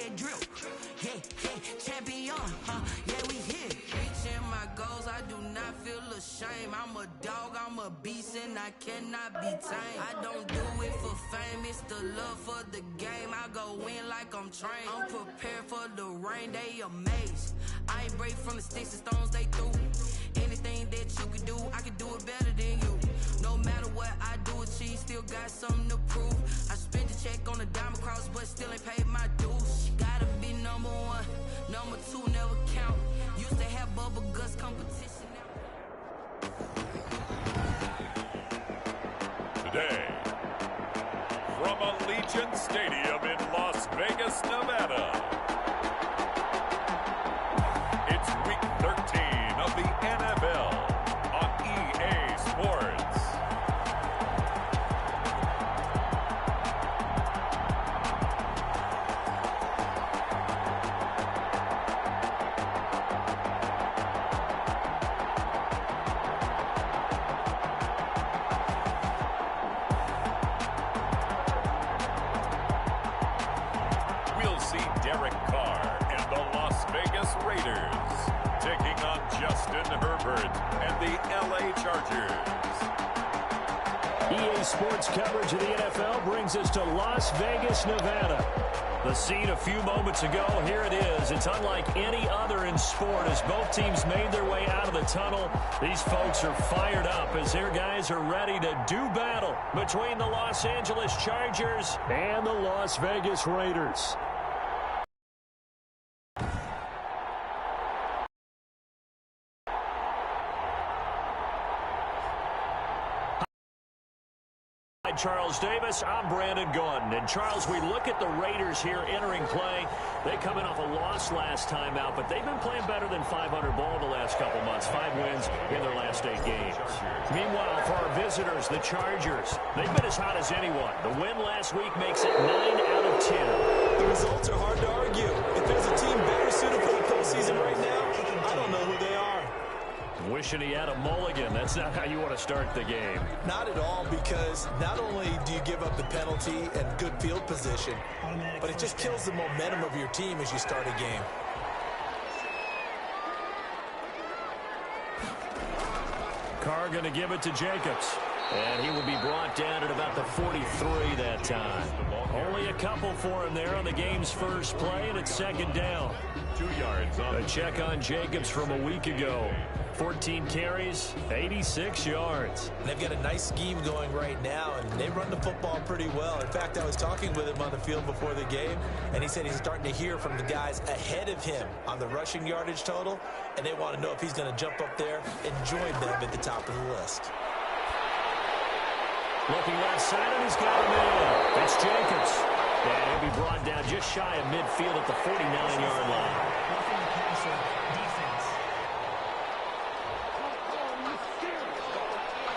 that drip. Yeah, champion, yeah, we here. Reaching my goals, I do not feel ashamed. I'm a dog, I'm a beast, and I cannot be tamed. I don't do it for fame, it's the love for the game. I go in like I'm trained. I'm prepared for the rain, they amazed. I ain't break from the sticks and stones they threw. Anything that you can do, I can do it better than you. No matter what I do achieve, still got something to prove. I spent the check on the diamond cross, but still ain't paid my dues. Gotta be number one, number two never count. Used to have bubble guts competition. Today, from Allegiant Stadium in Las Vegas, Nevada, it's Week 13 of the NFL on EA Sports. We'll see Derek Carr and the Las Vegas Raiders taking on Justin Herbert and the LA Chargers. EA Sports coverage of the NFL brings us to Las Vegas, Nevada. The scene a few moments ago, here it is. It's unlike any other in sport as both teams made their way out of the tunnel. These folks are fired up as their guys are ready to do battle between the Los Angeles Chargers and the Las Vegas Raiders. Charles Davis, I'm Brandon Gaudin. And Charles, we look at the Raiders here entering play. They come in off a loss last time out, but they've been playing better than 500 ball the last couple months. 5 wins in their last 8 games. Meanwhile, for our visitors, the Chargers, they've been as hot as anyone. The win last week makes it 9 out of 10. The results are hard to argue. If there's a team better suited for the postseason right now, I don't know who they are. Wishing he had a mulligan. That's not how you want to start the game. Not at all, because not only do you give up the penalty and good field position, but it just kills the momentum of your team as you start a game. Carr going to give it to Jacobs. And he will be brought down at about the 43 that time. Only a couple for him there on the game's first play, and it's second down. 2 yards. A check on Jacobs from a week ago. 14 carries, 86 yards. They've got a nice scheme going right now, and they run the football pretty well. In fact, I was talking with him on the field before the game, and he said he's starting to hear from the guys ahead of him on the rushing yardage total, and they want to know if he's going to jump up there and join them at the top of the list. Looking left side, and he's got him in. It's Jacobs. And he'll be brought down just shy of midfield at the 49-yard line.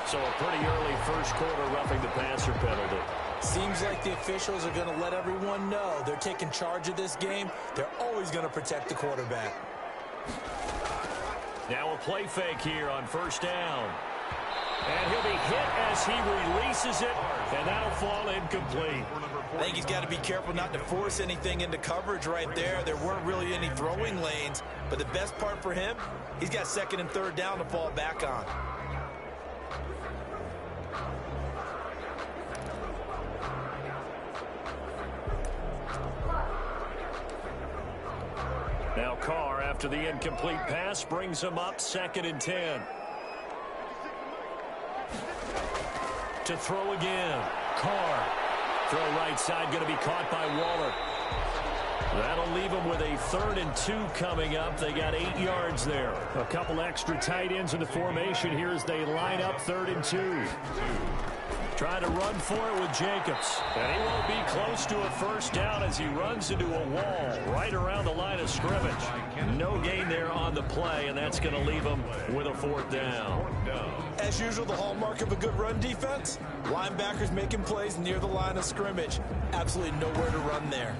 So a pretty early first quarter roughing the passer penalty. Seems like the officials are going to let everyone know they're taking charge of this game. They're always going to protect the quarterback. Now a play fake here on first down. And he'll be hit as he releases it, and that'll fall incomplete. I think he's got to be careful not to force anything into coverage right there. There weren't really any throwing lanes, but the best part for him, he's got second and third down to fall back on. Now Carr, after the incomplete pass, brings him up second and 10. To throw again. Carr. Throw right side going to be caught by Waller. That'll leave them with a 3rd and 2 coming up. They got 8 yards there. A couple extra tight ends in the formation here as they line up 3rd and 2. Trying to run for it with Jacobs. And he won't be close to a first down as he runs into a wall right around the line of scrimmage. No gain there on the play, and that's going to leave him with a 4th down. As usual, the hallmark of a good run defense, linebackers making plays near the line of scrimmage. Absolutely nowhere to run there.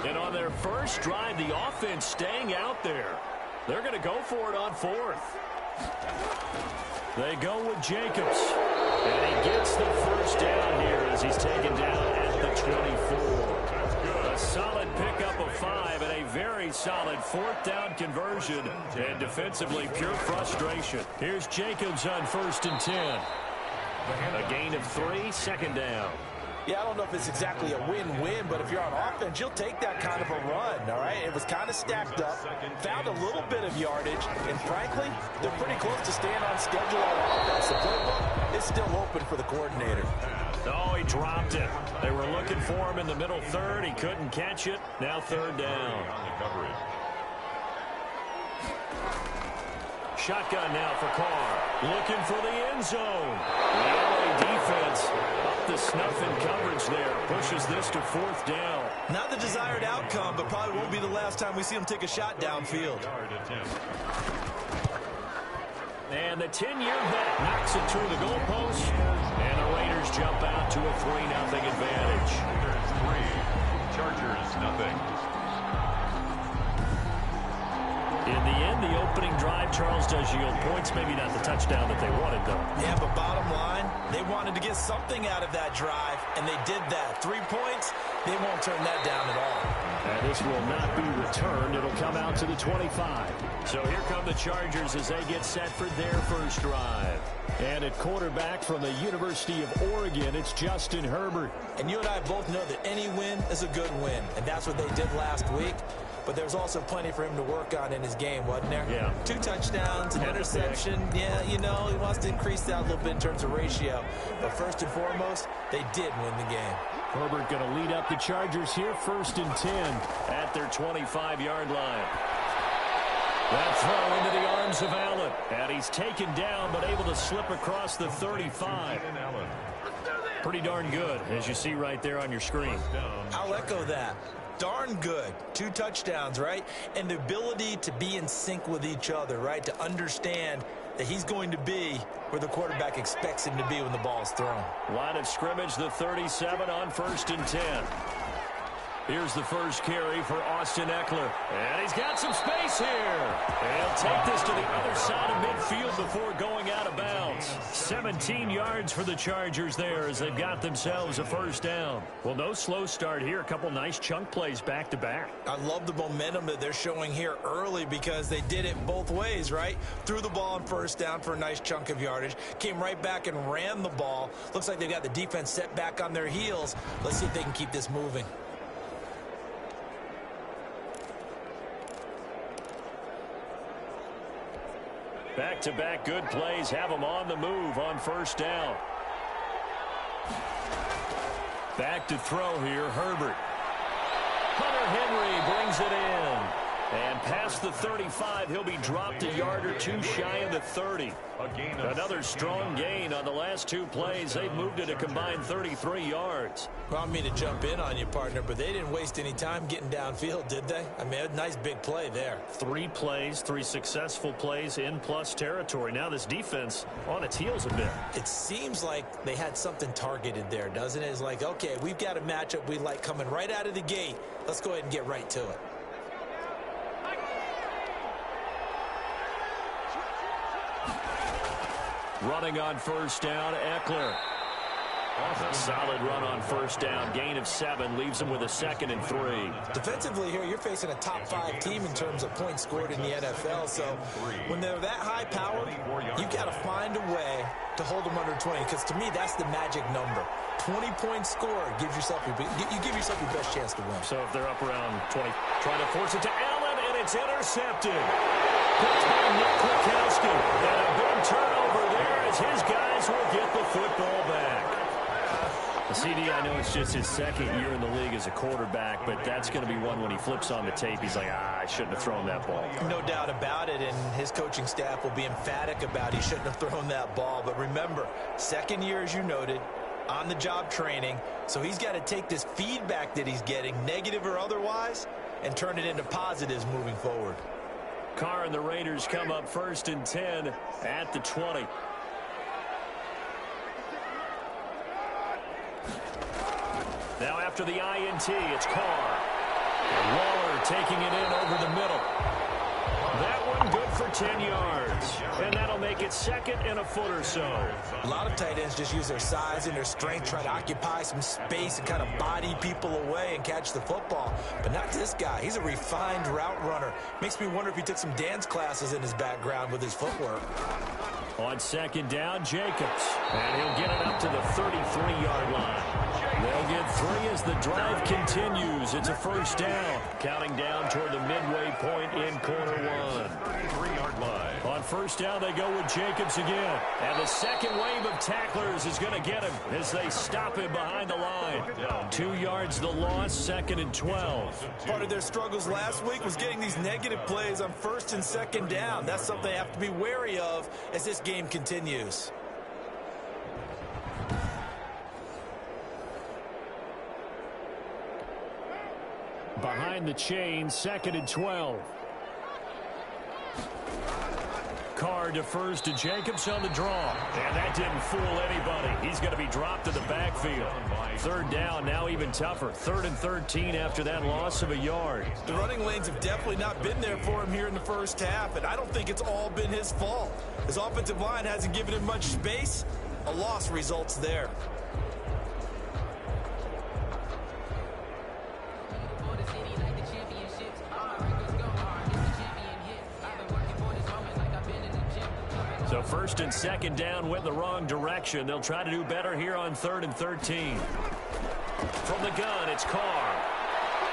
And on their first drive, the offense staying out there. They're going to go for it on 4th. They go with Jacobs. And 4th down conversion, and defensively pure frustration. Here's Jacobs on 1st and 10. A gain of 3, 2nd down. Yeah, I don't know if it's exactly a win-win, but if you're on offense, you'll take that kind of a run, all right? It was kind of stacked up, found a little bit of yardage, and frankly, they're pretty close to staying on schedule on offense. The playbook is still open for the coordinator. Oh, he dropped it. They were looking for him in the middle third. He couldn't catch it. Now 3rd down. Shotgun now for Carr. Looking for the end zone. The LA defense up to snuff in coverage there. Pushes this to 4th down. Not the desired outcome, but probably won't be the last time we see him take a shot downfield. And the 10-year vet knocks it through the goalpost. And the Raiders jump out to a 3-0 advantage. Raiders 3, Chargers nothing. In the end, the opening drive, Charles, does yield points. Maybe not the touchdown that they wanted, though. Yeah, but bottom line, they wanted to get something out of that drive, and they did that. 3 points, they won't turn that down at all. And this will not be returned. It'll come out to the 25. So here come the Chargers as they get set for their first drive. And at quarterback from the University of Oregon, it's Justin Herbert. And you and I both know that any win is a good win, and that's what they did last week. But there's also plenty for him to work on in his game, wasn't there? Yeah. 2 touchdowns, an interception. Yeah, you know, he wants to increase that a little bit in terms of ratio. But first and foremost, they did win the game. Herbert going to lead up the Chargers here, 1st and 10 at their 25-yard line. That throw into the arms of Allen. And he's taken down, but able to slip across the 35. Pretty darn good, as you see right there on your screen. I'll echo that. Darn good. 2 touchdowns, right? And the ability to be in sync with each other, right? To understand that he's going to be where the quarterback expects him to be when the ball is thrown. Line of scrimmage, the 37 on 1st and 10. Here's the first carry for Austin Eckler. And he's got some space here. He'll take this to the other side of midfield before going out of bounds. 17 yards for the Chargers there as they've got themselves a first down. Well, no slow start here. A couple nice chunk plays back to back. I love the momentum that they're showing here early because they did it both ways, right? Threw the ball on first down for a nice chunk of yardage. Came right back and ran the ball. Looks like they've got the defense set back on their heels. Let's see if they can keep this moving. Back-to-back good plays have them on the move on first down. Back to throw here, Herbert. Hunter Henry brings it in. And past the 35, he'll be dropped a yard or 2 shy of the 30. Another strong gain on the last 2 plays. They've moved it a combined 33 yards. Well, I don't mean to jump in on you, partner, but they didn't waste any time getting downfield, did they? I mean, a nice big play there. 3 plays, 3 successful plays in plus territory. Now this defense on its heels a bit. It seems like they had something targeted there, doesn't it? It's like, okay, we've got a matchup we like coming right out of the gate. Let's go ahead and get right to it. Running on first down, Eckler. A solid run on first down. Gain of 7 leaves him with a 2nd and 3. Defensively here, you're facing a top 5 team in terms of points scored in the NFL. So when they're that high powered, you've got to find a way to hold them under 20. Because to me, that's the magic number. 20 points scored gives yourself you give yourself your best chance to win. So if they're up around 20, trying to force it to Allen, and it's intercepted. Picked by Nick Kwiatkowski. And a big turnover there as his guys will get the football back. CD, I know it's just his 2nd year in the league as a quarterback, but that's going to be one when he flips on the tape. He's like, I shouldn't have thrown that ball. No doubt about it, and his coaching staff will be emphatic about he shouldn't have thrown that ball. But remember, 2nd year, as you noted, on-the-job training, so he's got to take this feedback that he's getting, negative or otherwise, and turn it into positives moving forward. Carr and the Raiders come up 1st and 10 at the 20. Now after the INT, it's Carr. And Waller taking it in over the middle. That one good for for 10 yards. And that'll make it 2nd and a foot or so. A lot of tight ends just use their size and their strength, try to occupy some space and kind of body people away and catch the football. But not this guy. He's a refined route runner. Makes me wonder if he took some dance classes in his background with his footwork. On 2nd down, Jacobs. And he'll get it up to the 33-yard line. They'll get 3 as the drive continues. It's a 1st down. Counting down toward the midway point in quarter 1. 3-yard line. On 1st down, they go with Jacobs again. And the second wave of tacklers is going to get him as they stop him behind the line. 2 yards the loss, 2nd and 12. Part of their struggles last week was getting these negative plays on 1st and 2nd down. That's something they have to be wary of as this game continues. Behind the chain, 2nd and 12. Carr defers to Jacobs on the draw. And that didn't fool anybody. He's going to be dropped in the backfield. 3rd down, now even tougher. 3rd and 13 after that loss of a yard. The running lanes have definitely not been there for him here in the first half, and I don't think it's all been his fault. His offensive line hasn't given him much space. A loss results there. So 1st and 2nd down went the wrong direction. They'll try to do better here on 3rd and 13. From the gun, it's Carr.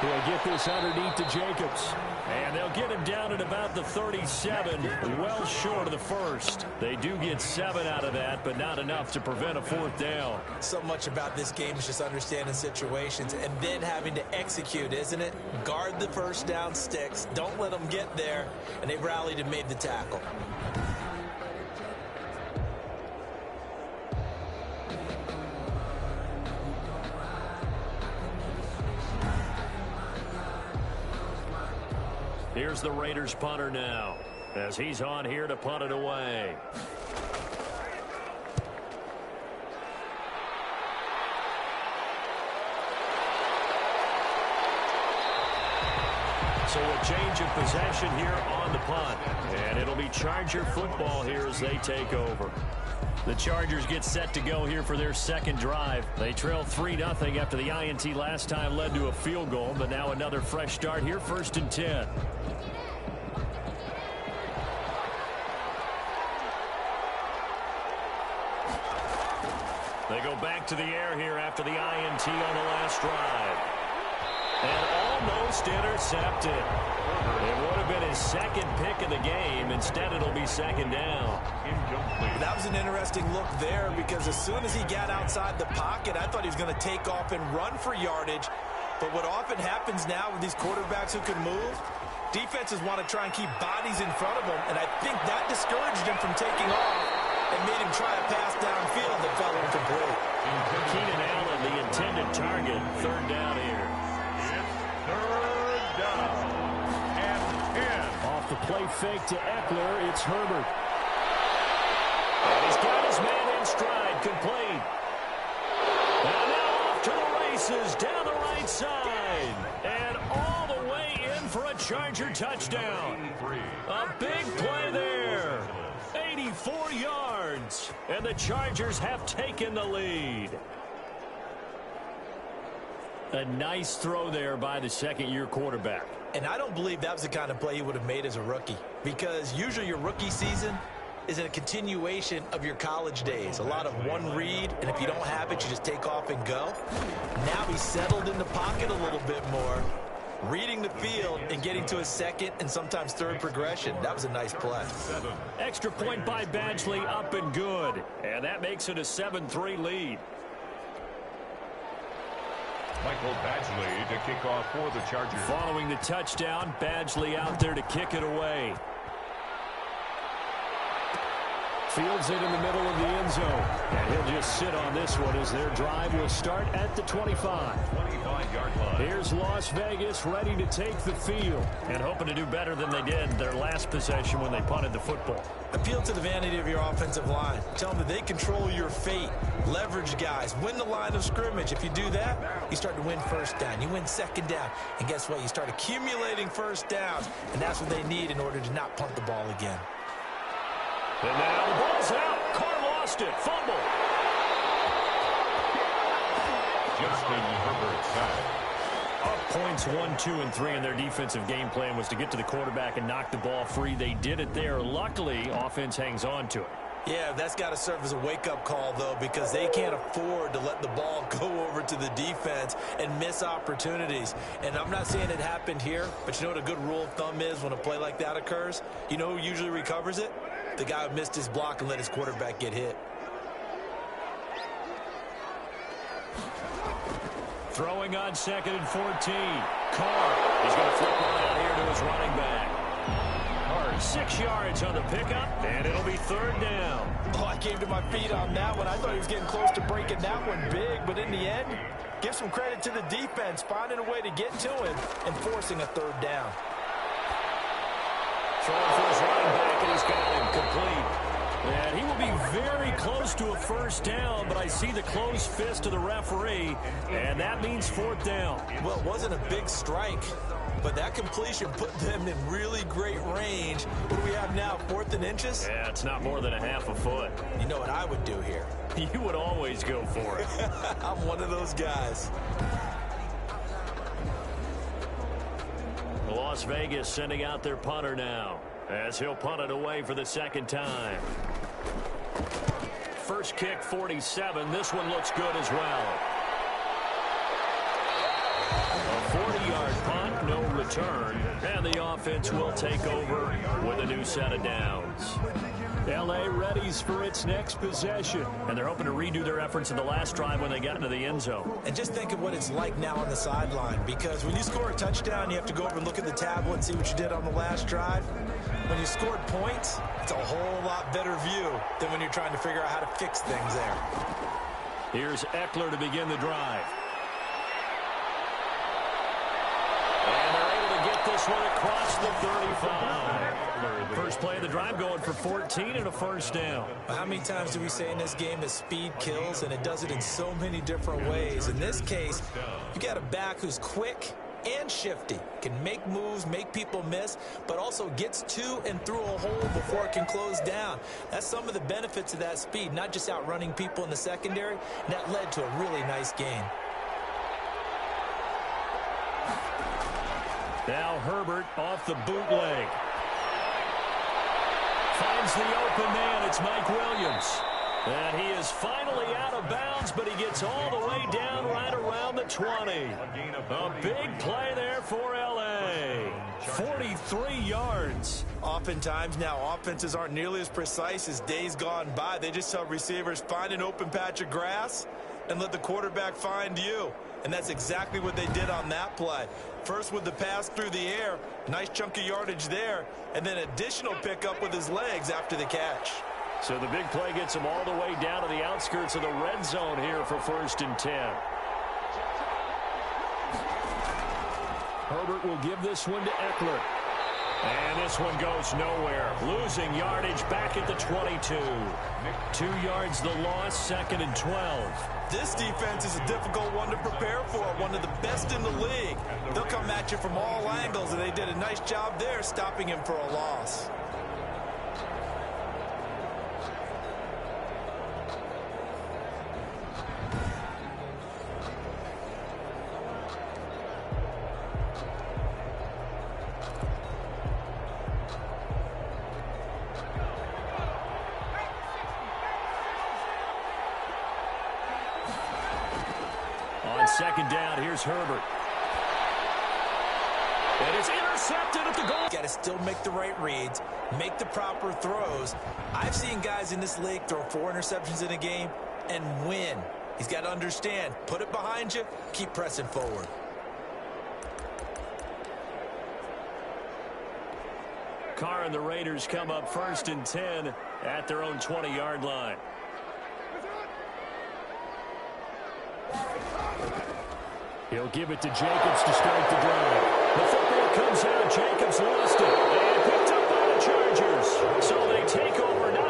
He'll get this underneath to Jacobs. And they'll get him down at about the 37, well short of the 1st. They do get 7 out of that, but not enough to prevent a 4th down. So much about this game is just understanding situations and then having to execute, isn't it? Guard the 1st down sticks. Don't let them get there. And they rallied and made the tackle. Here's the Raiders punter now, as he's on here to punt it away. So a change of possession here on the punt. And it'll be Charger football here as they take over. The Chargers get set to go here for their 2nd drive. They trail 3-0 after the INT last time led to a field goal, but now another fresh start here, 1st and 10. They go back to the air here after the INT on the last drive. And almost intercepted. It would have been his 2nd pick of the game. Instead, it'll be 2nd down. That was an interesting look there because as soon as he got outside the pocket, I thought he was going to take off and run for yardage. But what often happens now with these quarterbacks who can move, defenses want to try and keep bodies in front of them, and I think that discouraged him from taking off and made him try a pass downfield that fell incomplete. Keenan Allen, the intended target, 3rd down here. It's 3rd down and 10. Off the play fake to Eckler, it's Herbert. And he's got his man in stride, complete. And now off to the races, down the right side. And all the way in for a Charger touchdown. A big play there. 84 yards. And the Chargers have taken the lead. A nice throw there by the 2nd-year quarterback. And I don't believe that was the kind of play he would have made as a rookie, because usually your rookie season is a continuation of your college days. A lot of one read, and if you don't have it, you just take off and go. Now he's settled in the pocket a little bit more, reading the field and getting to his 2nd and sometimes 3rd progression. That was a nice play. Extra point by Badgley, up and good. And that makes it a 7-3 lead. Michael Badgley to kick off for the Chargers. Following the touchdown, Badgley out there to kick it away. Fields it in the middle of the end zone. And he'll just sit on this one as their drive will start at the 25. 25-yard line. Here's Las Vegas ready to take the field and hoping to do better than they did their last possession when they punted the football. Appeal to the vanity of your offensive line. Tell them that they control your fate. Leverage guys. Win the line of scrimmage. If you do that, you start to win first down. You win second down. And guess what? You start accumulating first downs. And that's what they need in order to not punt the ball again. And now the ball's out. Carr lost it. Fumble. Justin Herbert back. Up points 1, 2, and 3, and their defensive game plan was to get to the quarterback and knock the ball free. They did it there. Luckily, offense hangs on to it. Yeah, that's got to serve as a wake-up call, though, because they can't afford to let the ball go over to the defense and miss opportunities. And I'm not saying it happened here, but you know what a good rule of thumb is when a play like that occurs? You know who usually recovers it? The guy who missed his block and let his quarterback get hit. Throwing on 2nd and 14. Carr is going to flip one out here to his running back. Carr 6 yards on the pickup, and it'll be 3rd down. Oh, I came to my feet on that one. I thought he was getting close to breaking that one big, but in the end, give some credit to the defense, finding a way to get to him and forcing a 3rd down. Throwing for his running back, and he's got him complete. And he will be very close to a 1st down, but I see the closed fist of the referee, and that means 4th down. Well, it wasn't a big strike, but that completion put them in really great range. What do we have now, 4th and inches? Yeah, it's not more than a half a foot. You know what I would do here? You would always go for it. I'm one of those guys. Las Vegas sending out their punter now, as he'll punt it away for the 2nd time. First kick, 47. This one looks good as well. A 40-yard punt, no return, and the offense will take over with a new set of downs. L.A. readies for its next possession, and they're hoping to redo their efforts in the last drive when they got into the end zone. And just think of what it's like now on the sideline, because when you score a touchdown, you have to go over and look at the tablet and see what you did on the last drive. When you scored points, it's a whole lot better view than when you're trying to figure out how to fix things there. Here's Eckler to begin the drive. And they're able to get this one across the 35. First play of the drive going for 14 and a 1st down. How many times do we say in this game that speed kills, and it does it in so many different ways? In this case, you got a back who's quick and shifty, can make moves, make people miss, but also gets to and through a hole before it can close down. That's some of the benefits of that speed, not just outrunning people in the secondary, and that led to a really nice gain. Now Herbert off the bootleg. Finds the open man. It's Mike Williams. And he is finally out of bounds, but he gets all the way down right around the 20. A big play there for L.A. 43 yards. Oftentimes now offenses aren't nearly as precise as days gone by. They just tell receivers, find an open patch of grass and let the quarterback find you. And that's exactly what they did on that play. First with the pass through the air, nice chunk of yardage there, and then additional pickup with his legs after the catch. So the big play gets him all the way down to the outskirts of the red zone here for 1st and 10. Herbert will give this one to Eckler. And this one goes nowhere. Losing yardage back at the 22. 2 yards the loss, 2nd and 12. This defense is a difficult one to prepare for, one of the best in the league. They'll come at you from all angles, and they did a nice job there stopping him for a loss. On 2nd down, here's Herbert. And it's intercepted at the goal. Got to still make the right reads, make the proper throws. I've seen guys in this league throw 4 interceptions in a game and win. He's got to understand, put it behind you, keep pressing forward. Carr and the Raiders come up 1st and 10 at their own 20-yard line. He'll give it to Jacobs to start the drive. The football comes out. Jacobs lost it. And picked up by the Chargers. So they take over not